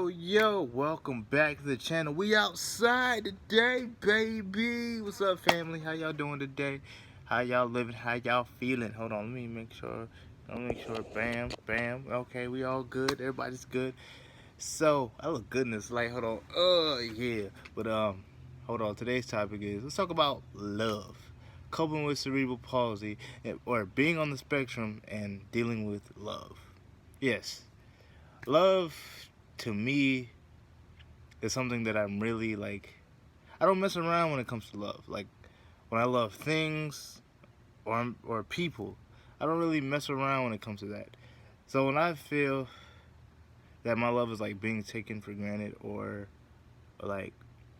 Yo, welcome back to the channel. We outside today, baby. What's up, family? How y'all doing today? How y'all living? How y'all feeling? Hold on, let me make sure. Bam, bam. Okay, we all good. Everybody's good. So, I look good in this light. Hold on. Yeah. But, hold on. Today's topic is, let's talk about love. Coping with cerebral palsy, or being on the spectrum and dealing with love. Yes. Love, to me, is something that I'm really like. I don't mess around when it comes to love. Like when I love things or people, I don't really mess around when it comes to that. So when I feel that my love is like being taken for granted, or like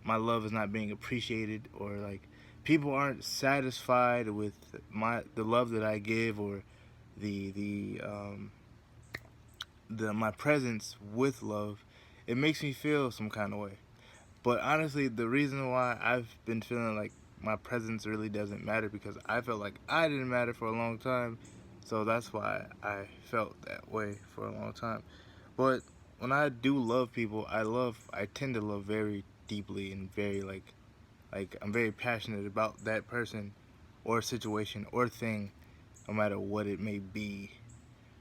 my love is not being appreciated, or like people aren't satisfied with the love that I give, or the the um my presence with love, it makes me feel some kind of way. But honestly, the reason why I've been feeling like my presence really doesn't matter, because I felt like I didn't matter for a long time. So that's why I felt that way for a long time. But when I do love people, I tend to love very deeply, and very like I'm very passionate about that person or situation or thing, no matter what it may be.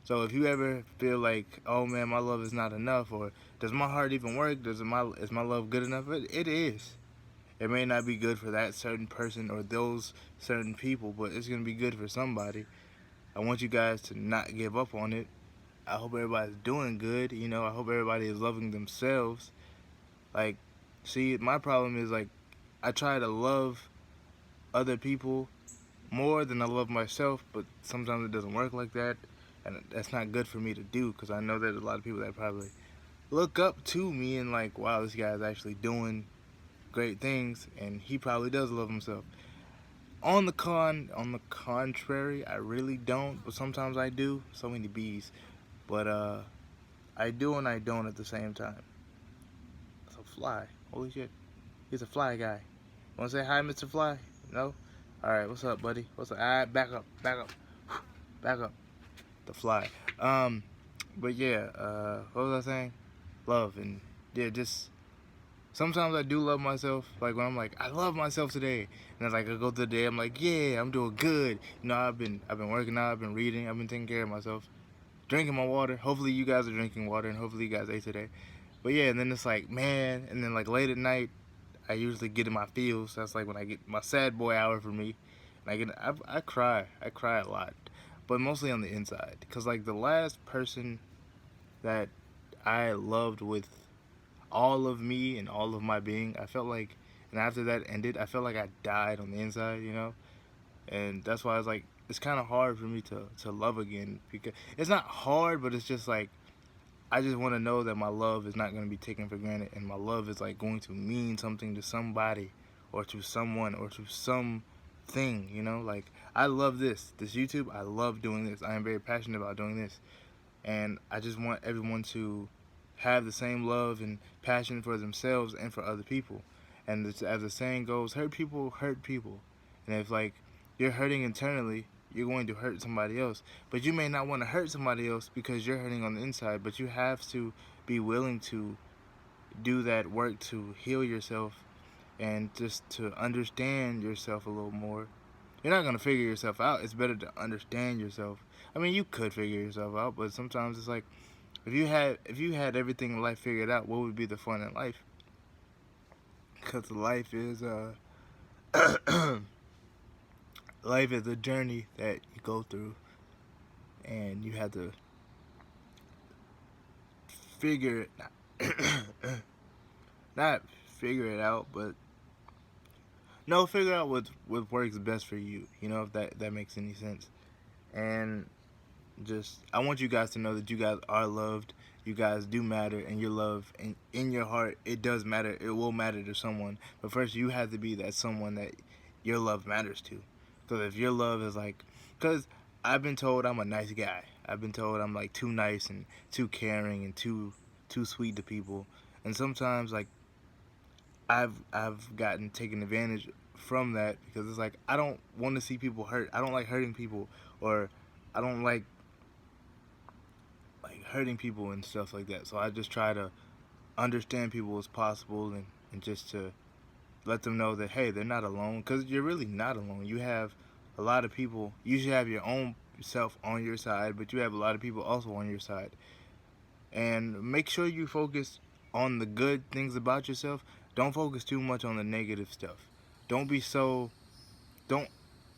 So if you ever feel like, oh man, my love is not enough, or does my heart even work? Is my love good enough? It is. It may not be good for that certain person or those certain people, but it's gonna be good for somebody. I want you guys to not give up on it. I hope everybody's doing good. I hope everybody is loving themselves. Like, see, my problem is like I try to love other people more than I love myself, but sometimes it doesn't work like that, and that's not good for me to do, because I know there's a lot of people that probably look up to me and like, wow, this guy's actually doing great things, and he probably does love himself. On the contrary, I really don't, but sometimes I do. So many bees, but I do and I don't at the same time. It's a fly. Holy shit, he's a fly guy. Want to say hi, Mr. Fly? No. All right, what's up, buddy? What's up? All right, back up, back up, back up. The fly. Um, but yeah, what was I saying? Love, and yeah, just sometimes I do love myself. Like when I'm like, I love myself today, and it's like I go through the day, I'm like, yeah, I'm doing good. I've been working out, I've been reading, I've been taking care of myself, drinking my water. Hopefully you guys are drinking water, and hopefully you guys ate today. But yeah, and then it's like, man, and then like late at night, I usually get in my feels. That's like when I get my sad boy hour for me. And I cry. I cry a lot, but mostly on the inside. Cause like the last person that I loved with all of me and all of my being, I felt like, and after that ended, I felt like I died on the inside. And that's why I was like, it's kind of hard for me to love again, because it's not hard, but it's just like I just want to know that my love is not going to be taken for granted, and my love is like going to mean something to somebody, or to someone, or to something. Like, I love this YouTube. I love doing this. I am very passionate about doing this, and I just want everyone to have the same love and passion for themselves and for other people. And as the saying goes, hurt people hurt people. And if like you're hurting internally, you're going to hurt somebody else. But you may not want to hurt somebody else because you're hurting on the inside. But you have to be willing to do that work to heal yourself, and just to understand yourself a little more. You're not gonna figure yourself out. It's better to understand yourself. I mean, you could figure yourself out, but sometimes it's like, if you had everything in life figured out, what would be the fun in life? Because life is life is a journey that you go through, and you have to figure it not figure it out, but no, figure out what works best for you. If that makes any sense. And just, I want you guys to know that you guys are loved. You guys do matter, and your love, and in your heart, it does matter. It will matter to someone. But first, you have to be that someone that your love matters to. Because if your love is like, because I've been told I'm a nice guy. I've been told I'm like too nice and too caring and too sweet to people. And sometimes like I've gotten taken advantage from that, because it's like I don't want to see people hurt. I don't like hurting people, or I don't like hurting people and stuff like that. So I just try to understand people as possible, and just to let them know that, hey, they're not alone, because you're really not alone. You have a lot of people. You should have your own self on your side, but you have a lot of people also on your side. And make sure you focus on the good things about yourself. Don't focus too much on the negative stuff. Don't be so, don't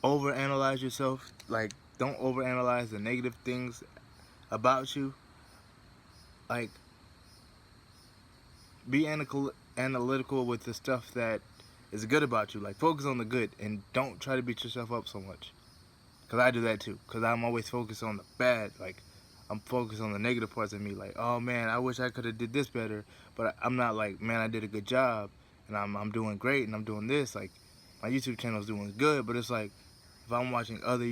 overanalyze yourself. Like, don't overanalyze the negative things about you. Like, be analytical with the stuff that is good about you. Like, focus on the good and don't try to beat yourself up so much. Because I do that too. Because I'm always focused on the bad. Like, I'm focused on the negative parts of me. Like, oh man, I wish I could have did this better. But I'm not like, man, I did a good job and I'm doing great and I'm doing this. Like, my YouTube channel is doing good. But it's like, if I'm watching other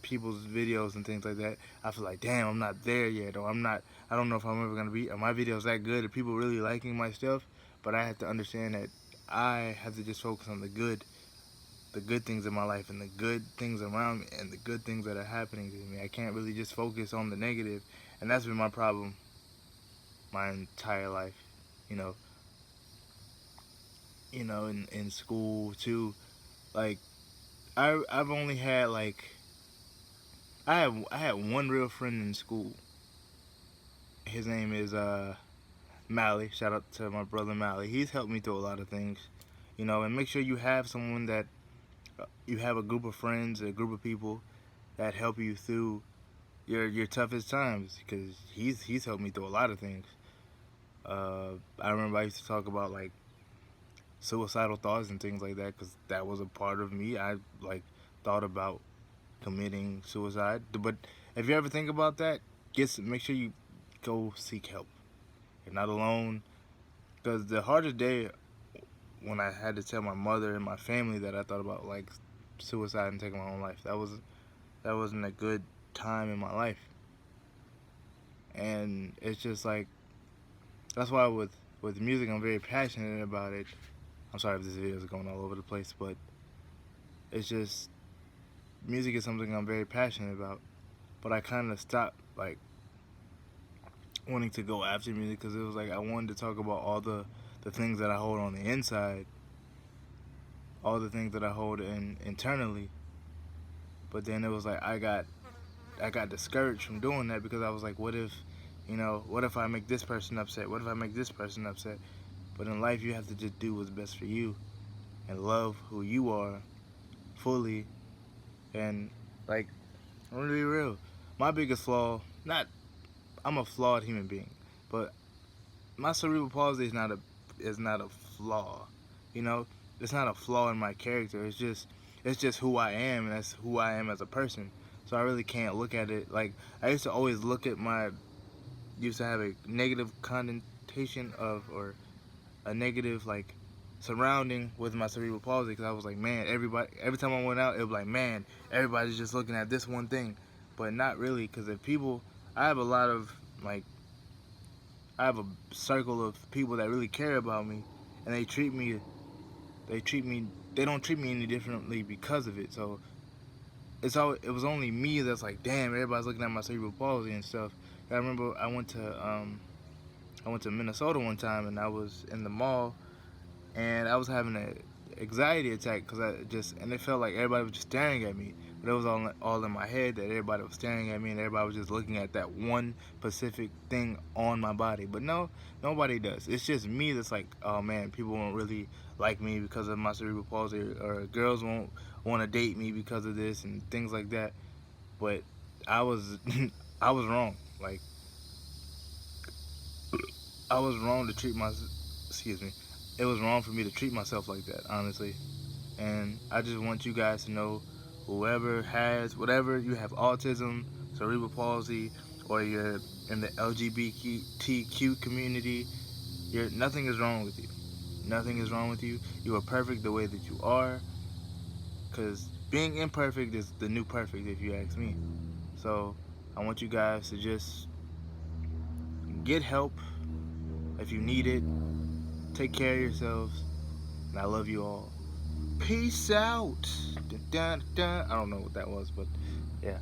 people's videos and things like that, I feel like, damn, I'm not there yet, or I don't know if I'm ever gonna be. Are my videos that good? Are people really liking my stuff? But I have to understand that I have to just focus on the good things in my life and the good things around me and the good things that are happening to me. I can't really just focus on the negative, and that's been my problem my entire life. You know, in school too. Like, I've only had like I had one real friend in school. His name is Mally. Shout out to my brother Mally. He's helped me through a lot of things, and make sure you have someone that you have a group of friends, a group of people that help you through your toughest times, because he's helped me through a lot of things. I remember I used to talk about like suicidal thoughts and things like that, because that was a part of me. I like thought about committing suicide. But if you ever think about that, make sure you go seek help. You're not alone. Because the hardest day, when I had to tell my mother and my family that I thought about like suicide and taking my own life, that wasn't a good time in my life. And it's just like, that's why with music, I'm very passionate about it. I'm sorry if this video is going all over the place, but it's just, music is something I'm very passionate about. But I kind of stopped like wanting to go after music, because it was like I wanted to talk about all the things that I hold on the inside, all the things that I hold internally. But then it was like I got discouraged from doing that, because I was like, what if I make this person upset? What if I make this person upset? But in life, you have to just do what's best for you and love who you are fully. And like, I'm gonna be real. My biggest flaw, I'm a flawed human being, but my cerebral palsy is not a flaw. You know, it's not a flaw in my character. It's just who I am, and that's who I am as a person. So I really can't look at it like, I used to always look at used to have a negative connotation of, or a negative like surrounding with my cerebral palsy, because I was like, man, every time I went out, it was like, man, everybody's just looking at this one thing. But not really, because if people, I have a lot of like, I have a circle of people that really care about me, and they don't treat me any differently because of it. So it was only me that's like, damn, everybody's looking at my cerebral palsy and stuff. I remember I went to Minnesota one time, and I was in the mall, and I was having an anxiety attack, and it felt like everybody was just staring at me. But it was all in my head, that everybody was staring at me, and everybody was just looking at that one specific thing on my body. But no, nobody does. It's just me that's like, oh man, people won't really like me because of my cerebral palsy, or girls won't want to date me because of this and things like that. But I was I was wrong. Like, I was wrong to treat my excuse me. It was wrong for me to treat myself like that, honestly. And I just want you guys to know, whoever has, whatever, you have autism, cerebral palsy, or you're in the LGBTQ community, nothing is wrong with you. Nothing is wrong with you. You are perfect the way that you are, because being imperfect is the new perfect, if you ask me. So I want you guys to just get help if you need it. Take care of yourselves, and I love you all. Peace out. Dun, dun, dun. I don't know what that was, but yeah.